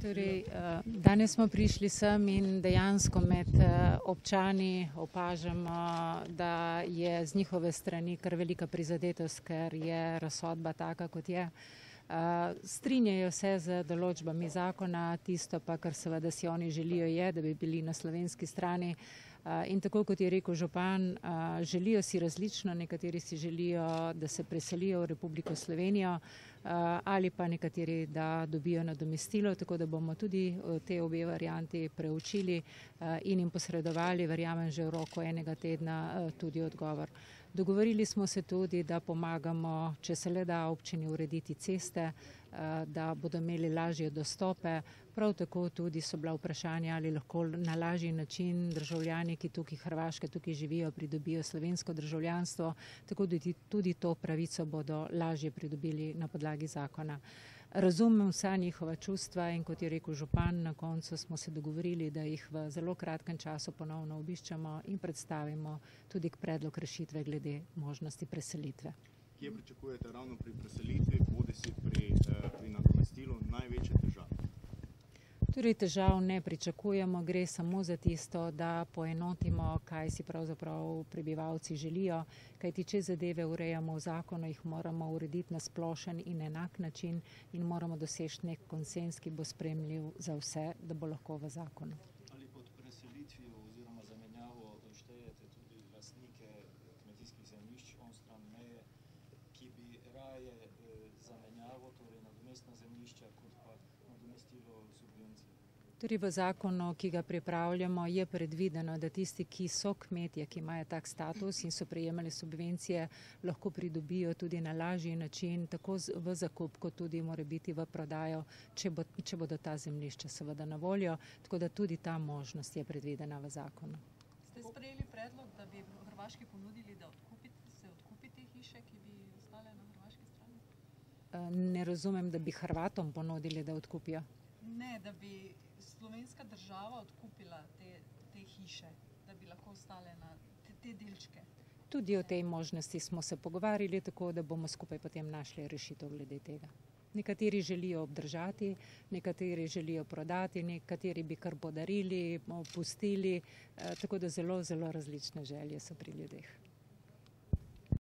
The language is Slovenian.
Torej, danes smo prišli sem in dejansko med občani opažamo, da je z njihove strani kar velika prizadetost, ker je razsodba taka, kot je. Strinjajo se z določbami zakona, tisto pa, kar seveda si oni želijo, je, da bi bili na slovenski strani. In tako kot je rekel župan, želijo si različno, nekateri si želijo, da se preselijo v Republiko Slovenijo, ali pa nekateri, da dobijo nadomestilo, tako da bomo tudi te obe varianti preučili in jim posredovali, verjamem, že v roku enega tedna tudi odgovor. Dogovorili smo se tudi, da pomagamo, če se le da, občini urediti ceste, da bodo imeli lažje dostope. Prav tako tudi so bila vprašanja, ali lahko na lažji način državljani, ki tukaj Hrvaške, tukaj živijo, pridobijo slovensko državljanstvo, tako da tudi to pravico bodo lažje pridobili na podlagi zakona. Razumem vsa njihova čustva in kot je rekel župan, na koncu smo se dogovorili, da jih v zelo kratkem času ponovno obiščemo in predstavimo tudi predlog rešitve glede možnosti preselitve. Kje pričakujete ravno pri preselitvi, bodisi pri nadomestilu največje težave? Torej težav ne pričakujemo, gre samo za tisto, da poenotimo, kaj si pravzaprav prebivalci želijo, kajti če zadeve urejamo v zakonu, jih moramo urediti na splošen in enak način in moramo doseči nek konsenz, ki bo sprejemljiv za vse, da bo lahko v zakonu. Ali pod preselitvijo oziroma zamenjavo štejete tudi lastnike kmetijskih zemljišč onstran meje, ki bi raje zamenjavo, torej nadomestna zemljišča, kot pa nadomestilo subvencij? Torej v zakonu, ki ga pripravljamo, je predvideno, da tisti, ki so kmetje, ki imajo tak status in so prejemali subvencije, lahko pridobijo tudi na lažji način, tako v zakup, kot tudi mora biti v prodajo, če bodo ta zemljišča seveda na voljo, tako da tudi ta možnost je predvidena v zakonu. Ste sprejeli predlog, da bi Hrvaški ponudili, da se odkupi te hiše, ki bi ostale na hrvaški strani? Ne razumem, da bi Hrvatom ponudili, da odkupijo. Ne, da bi slovenska država odkupila te hiše, da bi lahko ostale na te delčke. Tudi o tej možnosti smo se pogovarjali, tako da bomo skupaj potem našli rešitev glede tega. Nekateri želijo obdržati, nekateri želijo prodati, nekateri bi kar podarili, pustili, tako da zelo, zelo različne želje so pri ljudeh.